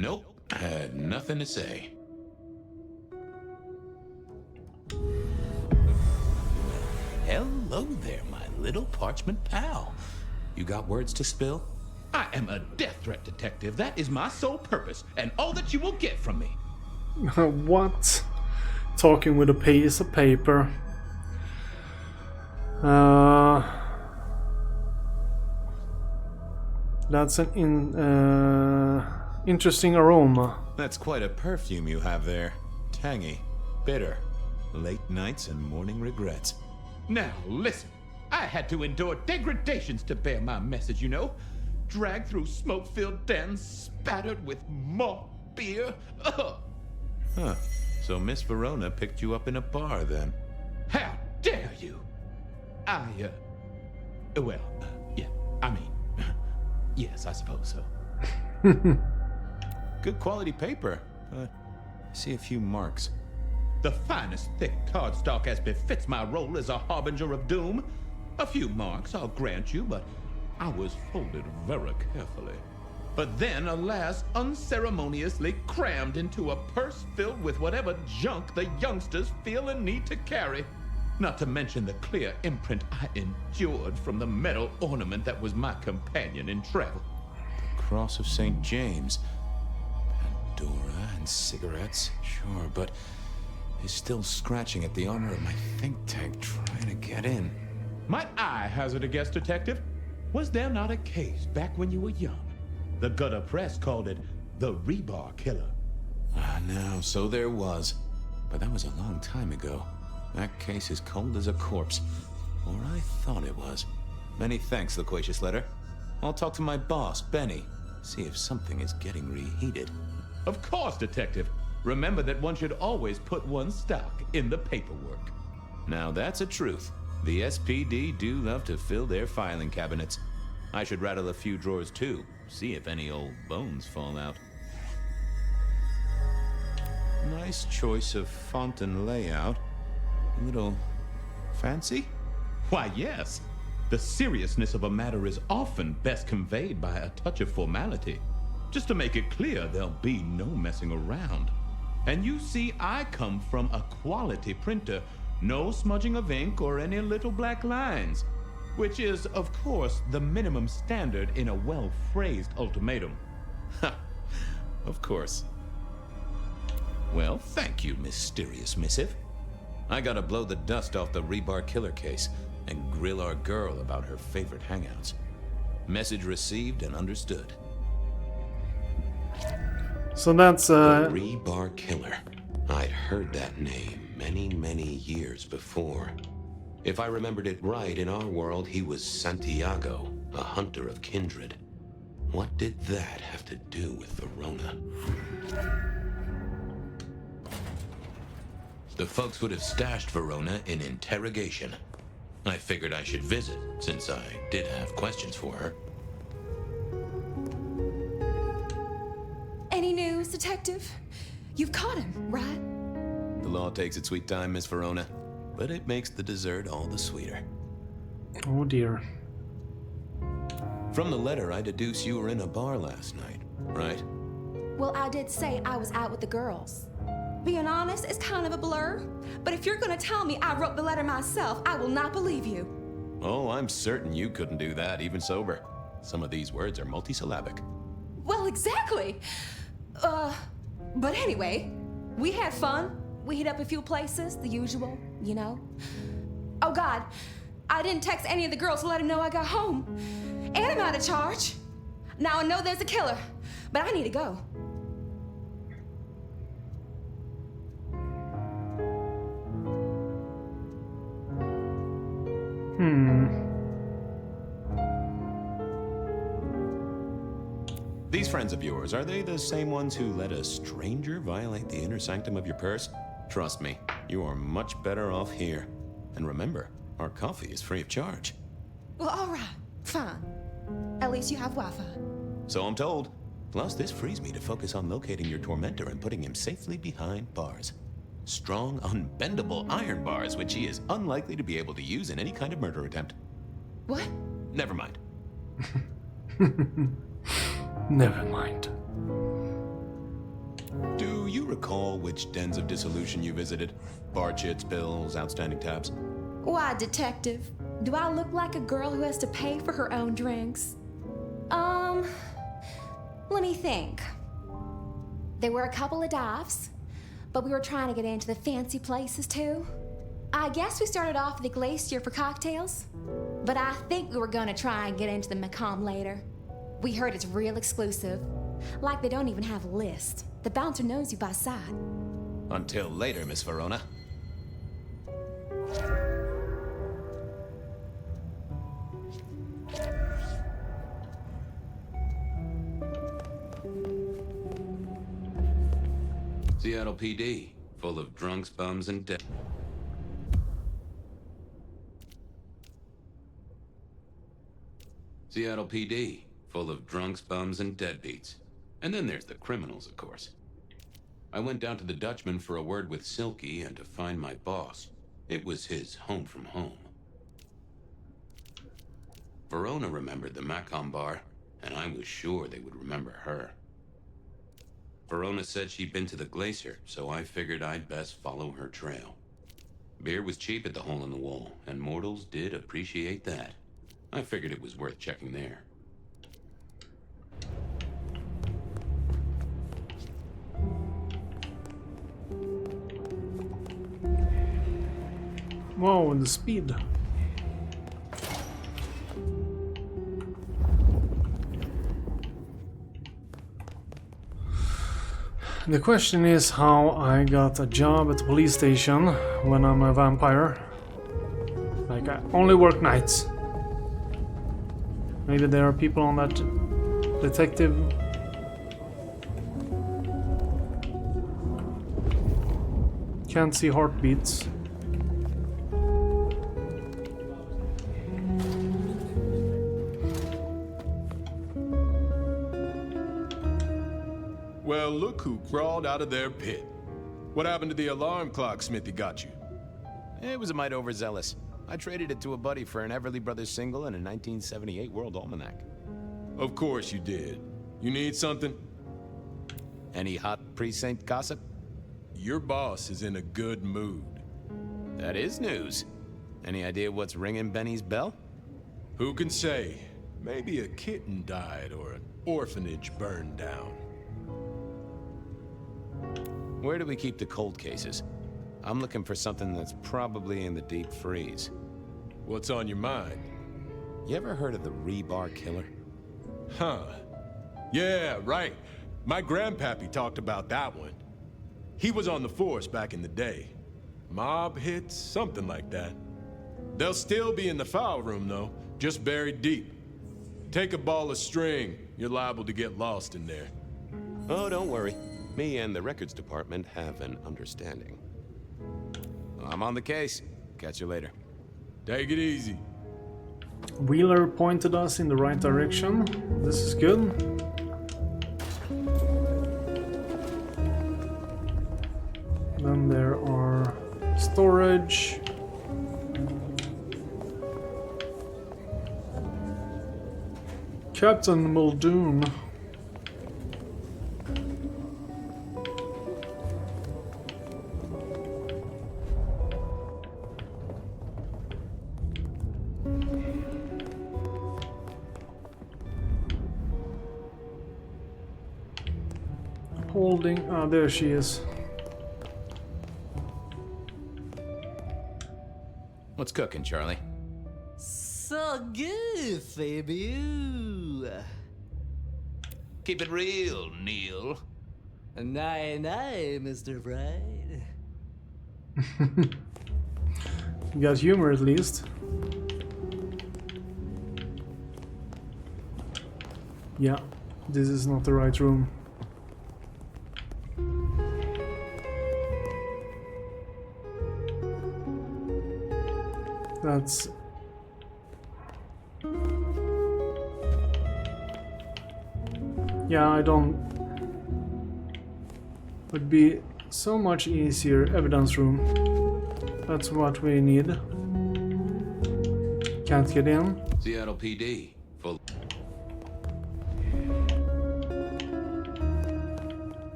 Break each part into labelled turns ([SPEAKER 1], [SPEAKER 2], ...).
[SPEAKER 1] Nope, I had nothing to say. Hello there, my little parchment pal. You got words to spill?
[SPEAKER 2] I am a death threat detective. That is my sole purpose, and all that you will get from me.
[SPEAKER 3] What? Talking with a piece of paper. That's an interesting aroma.
[SPEAKER 1] That's quite a perfume you have there. Tangy, bitter, late nights and morning regrets.
[SPEAKER 2] Now, listen. I had to endure degradations to bear my message, you know. Dragged through smoke-filled dens, spattered with malt beer. Ugh.
[SPEAKER 1] Huh. So Miss Verona picked you up in a bar, then?
[SPEAKER 2] How dare you? Yes, I suppose so.
[SPEAKER 1] Good quality paper. I see a few marks.
[SPEAKER 2] The finest thick cardstock as befits my role as a harbinger of doom. A few marks, I'll grant you, but I was folded very carefully. But then, alas, unceremoniously crammed into a purse filled with whatever junk the youngsters feel a need to carry. Not to mention the clear imprint I endured from the metal ornament that was my companion in travel.
[SPEAKER 1] The Cross of St. James. Pandora and cigarettes, sure, but he's still scratching at the armor of my think tank trying to get in.
[SPEAKER 2] Might I hazard a guess, detective? Was there not a case back when you were young? The gutter press called it the Rebar Killer.
[SPEAKER 1] No, so there was. But that was a long time ago. That case is cold as a corpse. Or I thought it was. Many thanks, Loquacious Letter. I'll talk to my boss, Benny. See if something is getting reheated.
[SPEAKER 2] Of course, detective. Remember that one should always put one's stock in the paperwork.
[SPEAKER 1] Now that's a truth. The SPD do love to fill their filing cabinets. I should rattle a few drawers too, see if any old bones fall out. Nice choice of font and layout. A little fancy?
[SPEAKER 2] Why, yes. The seriousness of a matter is often best conveyed by a touch of formality. Just to make it clear, there'll be no messing around. And you see, I come from a quality printer. No smudging of ink or any little black lines, which is, of course, the minimum standard in a well-phrased ultimatum.
[SPEAKER 1] Ha! Of course. Well, thank you, mysterious missive. I gotta blow the dust off the Rebar Killer case and grill our girl about her favorite hangouts. Message received and understood.
[SPEAKER 3] So that's
[SPEAKER 1] The Rebar Killer. I'd heard that name many years before. If I remembered it right, in our world, he was Santiago, a hunter of kindred. What did that have to do with Verona? The folks would have stashed Verona in interrogation. I figured I should visit, since I did have questions for her.
[SPEAKER 4] Any news, detective? You've caught him, right?
[SPEAKER 1] The law takes its sweet time, Miss Verona, but it makes the dessert all the sweeter.
[SPEAKER 3] oh dear.
[SPEAKER 1] From the letter, I deduce you were in a bar last night, right?
[SPEAKER 4] Well, I did say I was out with the girls. Being honest, it's kind of a blur. But if you're gonna tell me I wrote the letter myself, I will not believe you.
[SPEAKER 1] Oh, I'm certain you couldn't do that, even sober. Some of these words are multisyllabic.
[SPEAKER 4] Well, exactly. But anyway, we had fun. We hit up a few places, the usual, you know. Oh God, I didn't text any of the girls to let them know I got home. And I'm out of charge. Now I know there's a killer, but I need to go.
[SPEAKER 1] These friends of yours, are they the same ones who let a stranger violate the inner sanctum of your purse? Trust me, you are much better off here. And remember, our coffee is free of charge.
[SPEAKER 4] Well, all right, fine. At least you have Wi-Fi.
[SPEAKER 1] So I'm told. Plus, this frees me to focus on locating your tormentor and putting him safely behind bars. Strong, unbendable iron bars, which he is unlikely to be able to use in any kind of murder attempt.
[SPEAKER 4] What?
[SPEAKER 1] Never mind.
[SPEAKER 3] Never mind.
[SPEAKER 1] Do you recall which dens of dissolution you visited? Bar chits, bills, outstanding tabs?
[SPEAKER 4] Why, detective? Do I look like a girl who has to pay for her own drinks? Let me think. There were a couple of dives, but we were trying to get into the fancy places too. I guess we started off at the Glacier for cocktails, but I think we were gonna try and get into the Macomb later. We heard it's real exclusive. Like they don't even have a list. The bouncer knows you by sight.
[SPEAKER 1] Until later, Miss Verona. Seattle PD, full of drunks, bums, and dead. Seattle PD, full of drunks, bums, and deadbeats. And then there's the criminals, of course. I went down to the Dutchman for a word with Silky and to find my boss. It was his home from home. Verona remembered the Macomb bar, and I was sure they would remember her. Verona said she'd been to the Glacier, so I figured I'd best follow her trail. Beer was cheap at the Hole in the Wall, and mortals did appreciate that. I figured it was worth checking there.
[SPEAKER 3] Wow, the speed. The question is how I got a job at the police station when I'm a vampire. Like, I only work nights. Maybe there are people on that detective. Can't see heartbeats.
[SPEAKER 5] Well, look who crawled out of their pit. What happened to the alarm clock Smithy got you?
[SPEAKER 6] It was a mite overzealous. I traded it to a buddy for an Everly Brothers single and a 1978 World Almanac.
[SPEAKER 5] Of course you did. You need something?
[SPEAKER 6] Any hot precinct gossip?
[SPEAKER 5] Your boss is in a good mood.
[SPEAKER 6] That is news. Any idea what's ringing Benny's bell?
[SPEAKER 5] Who can say? Maybe a kitten died or an orphanage burned down.
[SPEAKER 6] Where do we keep the cold cases? I'm looking for something that's probably in the deep freeze.
[SPEAKER 5] What's on your mind?
[SPEAKER 6] You ever heard of the rebar killer?
[SPEAKER 5] Huh. Yeah, right. My grandpappy talked about that one. He was on the force back in the day. Mob hits, something like that. They'll still be in the file room, though, just buried deep. Take a ball of string, you're liable to get lost in there.
[SPEAKER 6] Oh, don't worry. Me and the records department have an understanding. I'm on the case. Catch you later.
[SPEAKER 5] Take it easy.
[SPEAKER 3] Wheeler pointed us in the right direction. This is good. Then there are storage. Captain Muldoon. Holding. Ah, there she is.
[SPEAKER 6] What's cooking, Charlie?
[SPEAKER 7] So good, Fabiu.
[SPEAKER 1] Keep it real, Neil.
[SPEAKER 7] Nay, Mr. Bright.
[SPEAKER 3] You got humor at least. Yeah, this is not the right room. That's... Yeah, I don't... Would be so much easier. Evidence room. That's what we need. Can't get in.
[SPEAKER 1] Seattle PD, full.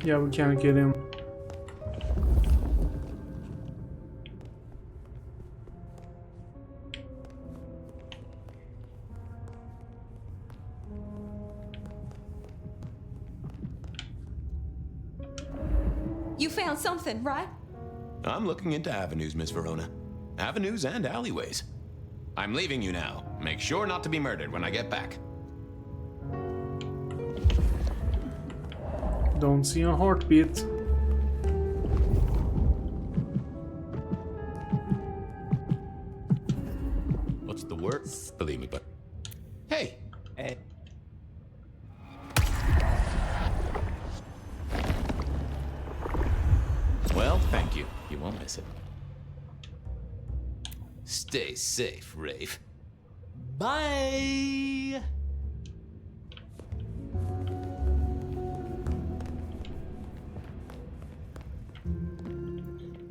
[SPEAKER 3] Yeah, we can't get in.
[SPEAKER 4] You found something, right?
[SPEAKER 1] I'm looking into avenues, Miss Verona. Avenues and alleyways. I'm leaving you now. Make sure not to be murdered when I get back.
[SPEAKER 3] Don't see a heartbeat.
[SPEAKER 1] What's the word? Believe me, but... Hey!
[SPEAKER 7] Eh.
[SPEAKER 1] Well, thank you. You won't miss it. Stay safe, Rafe.
[SPEAKER 7] Bye.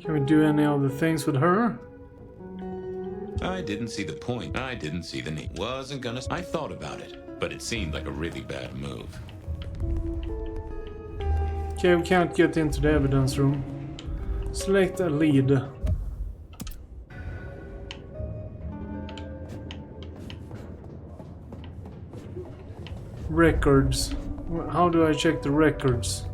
[SPEAKER 3] Can we do any other things with her?
[SPEAKER 1] I didn't see the point. I didn't see the need. Wasn't gonna... I thought about it, but it seemed like a really bad move.
[SPEAKER 3] Okay, we can't get into the evidence room. Select a lead. Records. How do I check the records?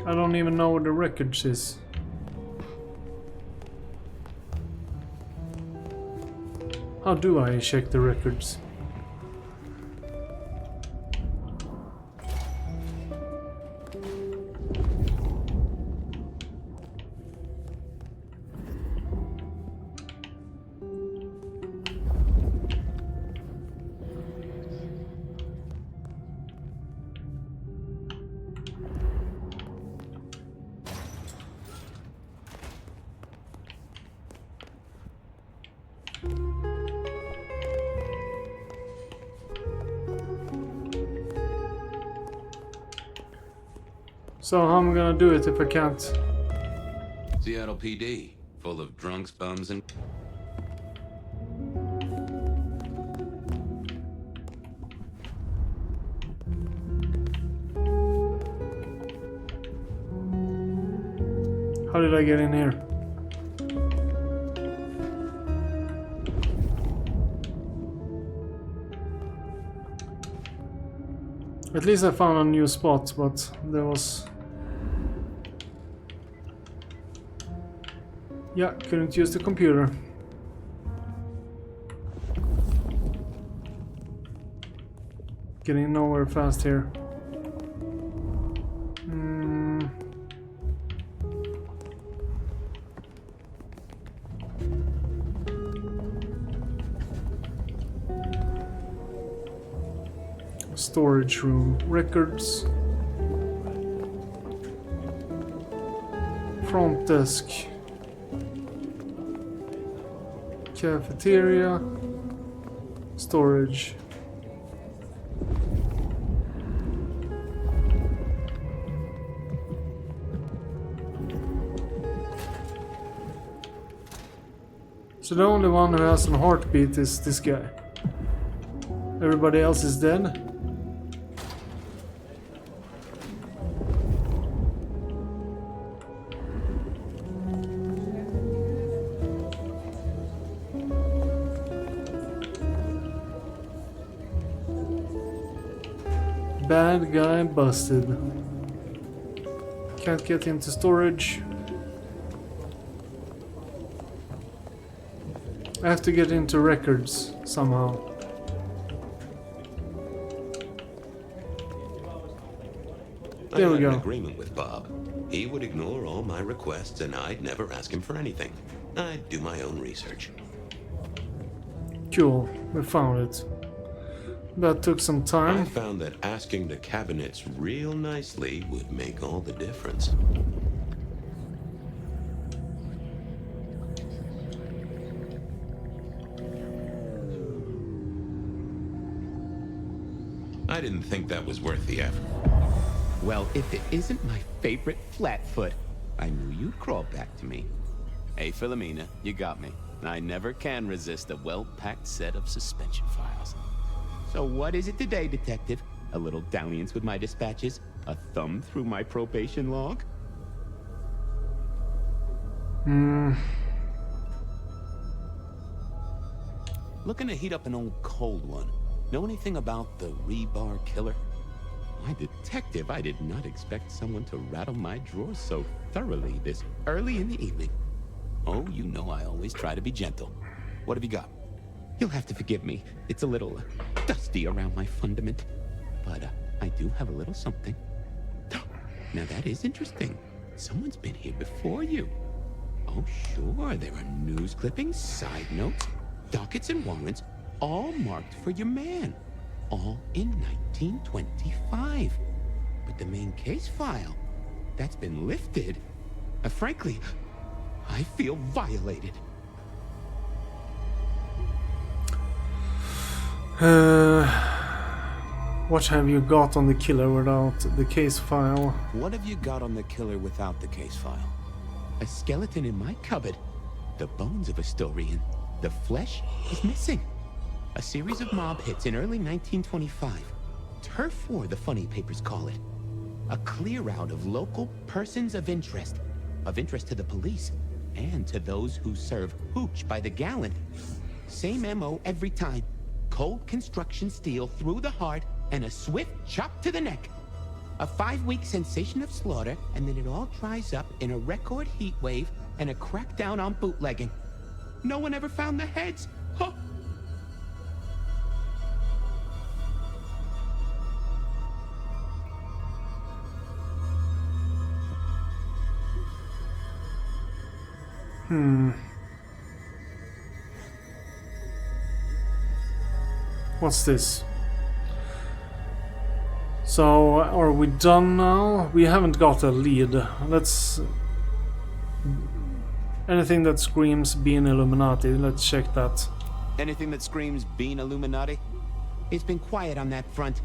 [SPEAKER 3] I don't even know what the records is. How do I check the records? So how am I gonna do it if I can't?
[SPEAKER 1] Seattle PD, full of drunks, bums, and...
[SPEAKER 3] How did I get in here? At least I found a new spot, but there was... Yeah, couldn't use the computer. Getting nowhere fast here. Storage room. Records. Front desk. Cafeteria. Storage. So the only one who has a heartbeat is this guy. Everybody else is dead. Bad guy busted. Can't get into storage. I have to get into records somehow. There we
[SPEAKER 6] I had
[SPEAKER 3] go.
[SPEAKER 6] an agreement with Bob. He would ignore all my requests and I'd never ask him for anything. I'd do my own research.
[SPEAKER 3] Cool, we found it. That took some
[SPEAKER 6] I
[SPEAKER 3] time.
[SPEAKER 6] found that asking the cabinets real nicely would make all the difference.
[SPEAKER 1] I didn't think that was worth the effort.
[SPEAKER 8] Well, if it isn't my favorite Flatfoot, I knew you'd crawl back to me. Hey, Philomena, you got me.
[SPEAKER 6] I never can resist a well-packed set of suspension files.
[SPEAKER 8] So what is it today, Detective? A little dalliance with my dispatches? A thumb through my probation log?
[SPEAKER 6] Looking to heat up an old cold one. Know anything about the rebar killer?
[SPEAKER 8] Why, Detective, I did not expect someone to rattle my drawers so thoroughly this early in the evening.
[SPEAKER 6] Oh, you know I always try to be gentle. What have you got?
[SPEAKER 8] You'll have to forgive me. It's a little dusty around my fundament. But I do have a little something. Now that is interesting. Someone's been here before you. Oh, sure, there are news clippings, side notes, dockets and warrants, all marked for your man. All in 1925. But the main case file, that's been lifted. Frankly, I feel violated.
[SPEAKER 3] What have you got on the killer without the case file?
[SPEAKER 6] What have you got on the killer without the case file?
[SPEAKER 8] A skeleton in my cupboard. The bones of a story, and the flesh is missing. A series of mob hits in early 1925. Turf war, the funny papers call it. A clear out of local persons of interest to the police, and to those who serve hooch by the gallon. Same MO every time. Cold construction steel through the heart, and a swift chop to the neck. A 5-week sensation of slaughter, and then it all dries up in a record heat wave and a crackdown on bootlegging. No one ever found the heads. Huh.
[SPEAKER 3] What's this? So, are we done now? We haven't got a lead. Let's... Anything that screams being Illuminati, let's check that.
[SPEAKER 6] Anything that screams being Illuminati?
[SPEAKER 8] It's been quiet on that front.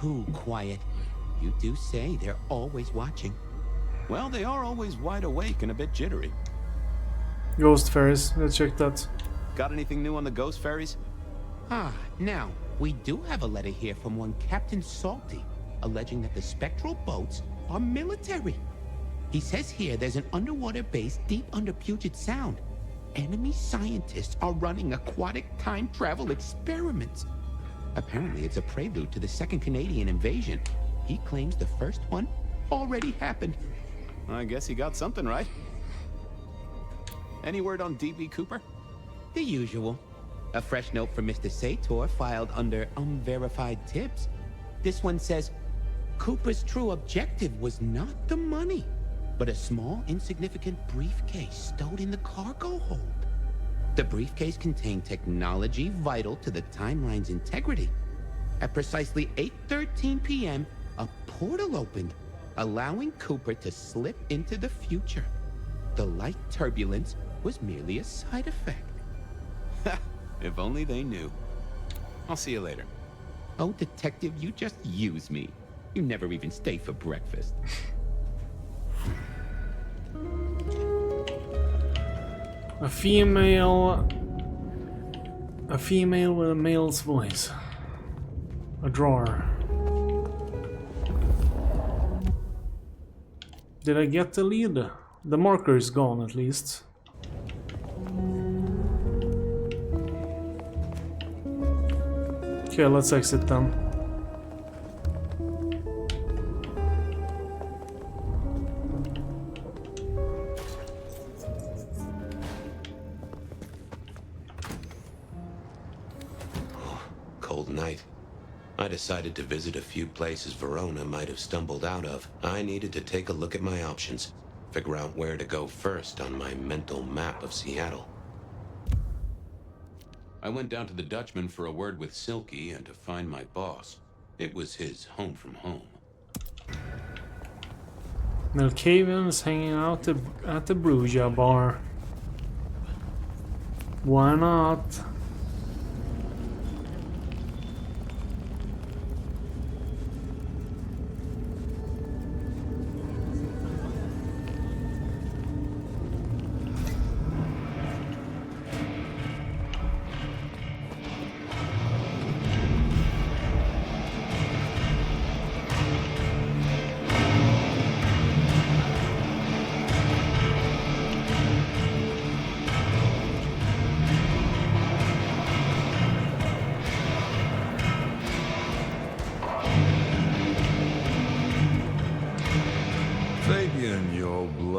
[SPEAKER 8] Too quiet. You do say they're always watching.
[SPEAKER 6] Well, they are always wide awake and a bit jittery.
[SPEAKER 3] Ghost fairies, let's check that.
[SPEAKER 6] Got anything new on the ghost fairies?
[SPEAKER 8] Now, we do have a letter here from one Captain Salty, alleging that the spectral boats are military. He says here there's an underwater base deep under Puget Sound. Enemy scientists are running aquatic time travel experiments. Apparently it's a prelude to the second Canadian invasion. He claims the first one already happened.
[SPEAKER 6] I guess he got something right. Any word on D.B. Cooper?
[SPEAKER 8] The usual. A fresh note from Mr. Sator filed under unverified tips. This one says, Cooper's true objective was not the money, but a small, insignificant briefcase stowed in the cargo hold. The briefcase contained technology vital to the timeline's integrity. At precisely 8:13 p.m., a portal opened, allowing Cooper to slip into the future. The light turbulence was merely a side effect.
[SPEAKER 6] If only they knew. I'll see you later.
[SPEAKER 8] Oh, Detective, you just use me. You never even stay for breakfast.
[SPEAKER 3] A female with a male's voice. A drawer. Did I get the lead? The marker is gone at least. Okay, let's exit then.
[SPEAKER 1] Cold night. I decided to visit a few places Verona might have stumbled out of. I needed to take a look at my options, figure out where to go first on my mental map of Seattle. I went down to the Dutchman for a word with Silky and to find my boss. It was his home from home.
[SPEAKER 3] Melkavian is hanging out at the Bruja bar. Why not?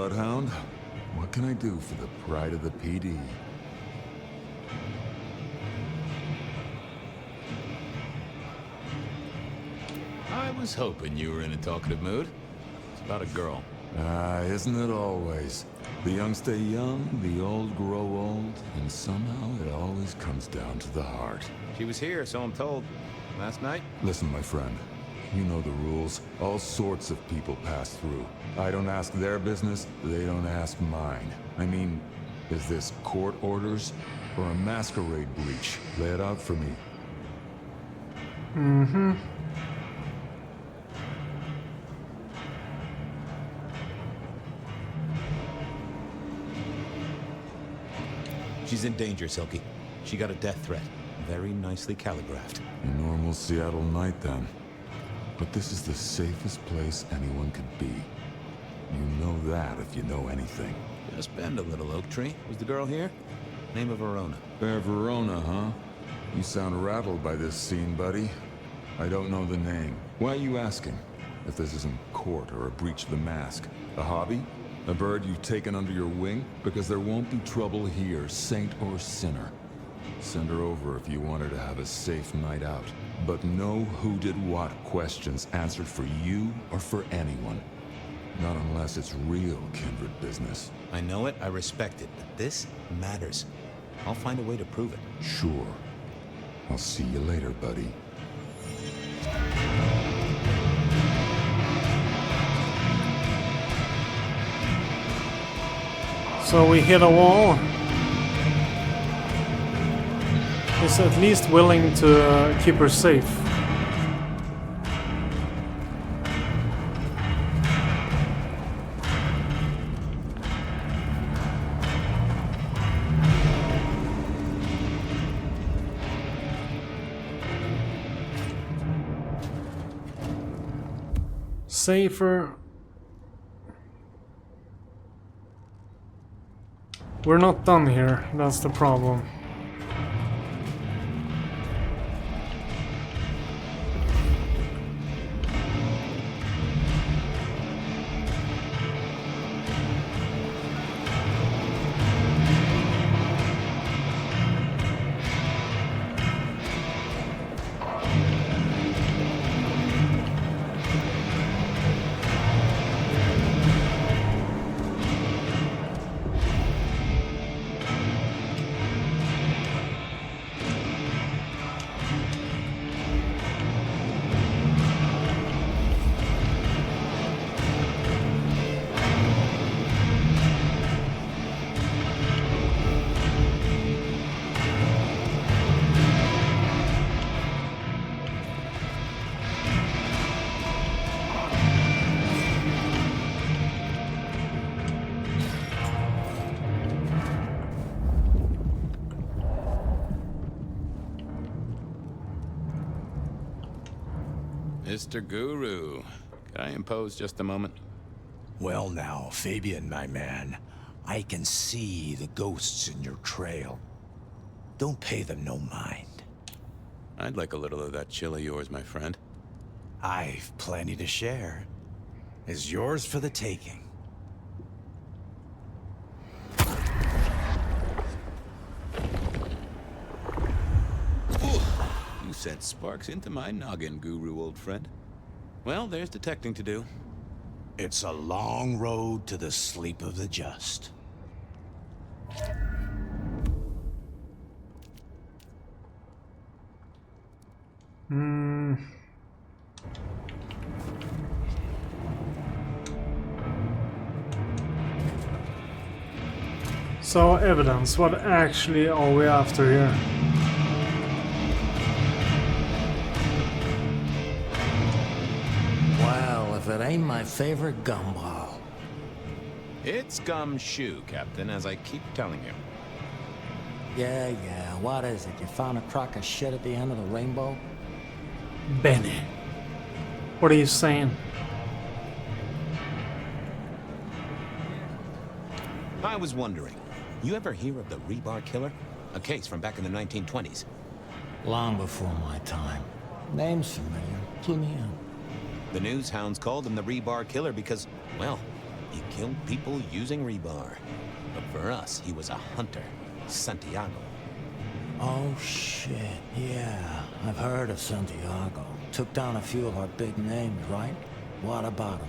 [SPEAKER 9] Bloodhound. What can I do for the pride of the PD?
[SPEAKER 1] I was hoping you were in a talkative mood. It's about a girl.
[SPEAKER 9] Isn't it always? The young stay young, the old grow old, and somehow it always comes down to the heart.
[SPEAKER 1] She was here, so I'm told. Last night?
[SPEAKER 9] Listen, my friend. You know the rules. All sorts of people pass through. I don't ask their business, they don't ask mine. I mean, is this court orders or a masquerade breach? Lay it out for me.
[SPEAKER 3] Mm-hmm.
[SPEAKER 1] She's in danger, Silky. She got a death threat. Very nicely calligraphed.
[SPEAKER 9] A normal Seattle night, then. But this is the safest place anyone could be. You know that if you know anything.
[SPEAKER 1] Just bend a little, Oak Tree. Was the girl here? Name of Verona.
[SPEAKER 9] Fair Verona, huh? You sound rattled by this scene, buddy. I don't know the name. Why are you asking? If this isn't court or a breach of the mask. A hobby? A bird you've taken under your wing? Because there won't be trouble here, saint or sinner. Send her over if you want her to have a safe night out. But no who did what questions answered for you or for anyone. Not unless it's real kindred business.
[SPEAKER 1] I know it, I respect it, but this matters. I'll find a way to prove it.
[SPEAKER 9] Sure. I'll see you later, buddy.
[SPEAKER 3] So we hit a wall. He's at least willing to keep her safe. Safer. We're not done here, that's the problem.
[SPEAKER 1] Mr. Guru, could I impose just a moment?
[SPEAKER 10] Well now, Fabian, my man, I can see the ghosts in your trail. Don't pay them no mind.
[SPEAKER 1] I'd like a little of that chill of yours, my friend.
[SPEAKER 10] I've plenty to share. Is yours for the taking.
[SPEAKER 1] You sent sparks into my noggin, Guru, old friend. Well, there's detecting to do.
[SPEAKER 10] It's a long road to the sleep of the just.
[SPEAKER 3] So, evidence. What actually are we after here?
[SPEAKER 7] Well, if it ain't my favorite gumball.
[SPEAKER 1] It's gumshoe, Captain, as I keep telling you.
[SPEAKER 7] Yeah, what is it? You found a crock of shit at the end of the rainbow?
[SPEAKER 3] Benny. What are you saying?
[SPEAKER 1] I was wondering, you ever hear of the Rebar Killer? A case from back in the 1920s.
[SPEAKER 7] Long before my time. Name's familiar. Clue me in.
[SPEAKER 1] The news hounds called him the Rebar Killer because, well,
[SPEAKER 6] He killed people using rebar. But for us, he was a hunter. Santiago.
[SPEAKER 7] Oh, shit. Yeah, I've heard of Santiago. Took down a few of our big names, right? What about him?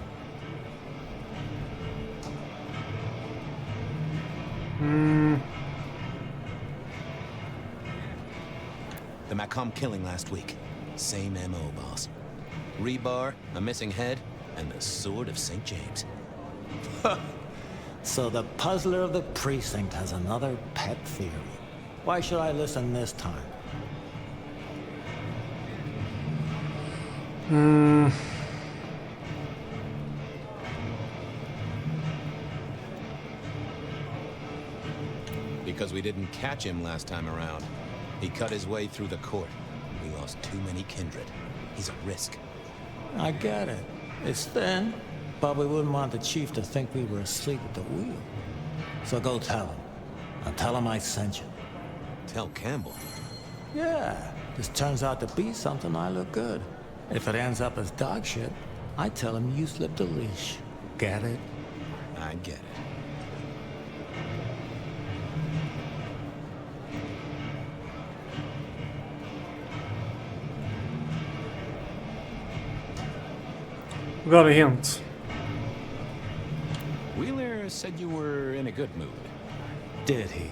[SPEAKER 6] The Macomb killing last week. Same MO, boss. Rebar, a missing head, and the Sword of St. James.
[SPEAKER 7] So the puzzler of the precinct has another pet theory. Why should I listen this time?
[SPEAKER 6] Because we didn't catch him last time around. He cut his way through the court. We lost too many kindred. He's a risk.
[SPEAKER 7] I get it. It's thin, but we wouldn't want the chief to think we were asleep at the wheel. So go tell him. And tell him I sent you.
[SPEAKER 6] Tell Campbell.
[SPEAKER 7] Yeah, this turns out to be something, I look good. If it ends up as dog shit, I tell him you slipped a leash. Get it?
[SPEAKER 6] I get it.
[SPEAKER 3] We got a hint.
[SPEAKER 6] Wheeler said you were in a good mood.
[SPEAKER 7] Did he?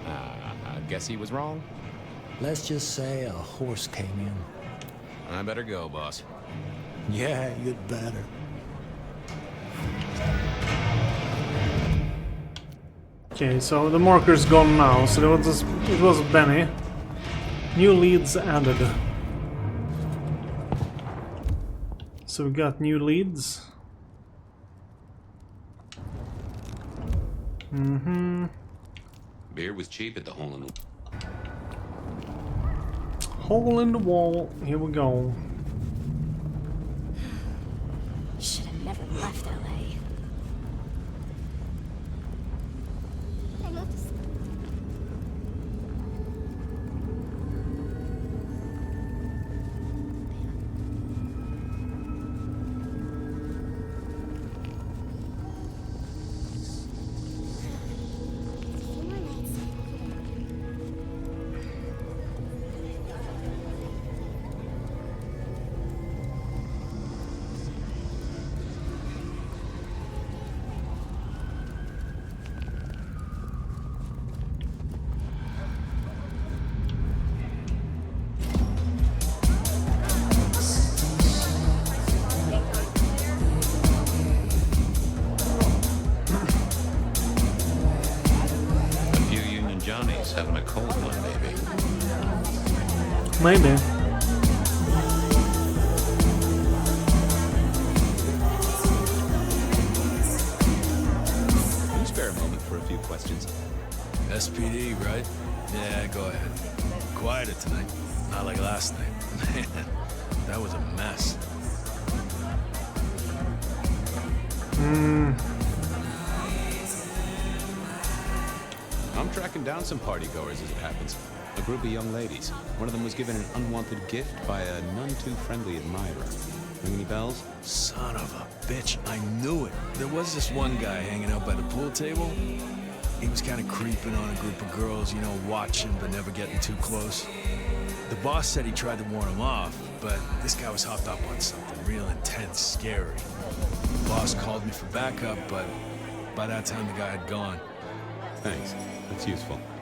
[SPEAKER 6] I guess he was wrong.
[SPEAKER 7] Let's just say a horse came in.
[SPEAKER 6] I better go, boss.
[SPEAKER 7] Yeah, you'd better.
[SPEAKER 3] Okay, so the marker's gone now, so it was Benny. New leads added. So we got new leads.
[SPEAKER 1] Beer was cheap at the Hole in the...
[SPEAKER 3] Hole in the wall. Here we go.
[SPEAKER 11] Should have never left LA.
[SPEAKER 1] Johnny's having a cold one, maybe.
[SPEAKER 3] Maybe.
[SPEAKER 6] Can you spare a moment for a few questions?
[SPEAKER 10] SPD, right? Yeah, go ahead. Quieter tonight. Not like last night. Man, that was a mess.
[SPEAKER 6] I'm tracking down some partygoers as it happens. A group of young ladies. One of them was given an unwanted gift by a none-too-friendly admirer. Ring any bells?
[SPEAKER 10] Son of a bitch, I knew it. There was this one guy hanging out by the pool table. He was kind of creeping on a group of girls, you know, watching but never getting too close. The boss said he tried to warn him off, but this guy was hopped up on something real intense, scary. The boss called me for backup, but by that time the guy had gone.
[SPEAKER 6] Thanks. That's useful.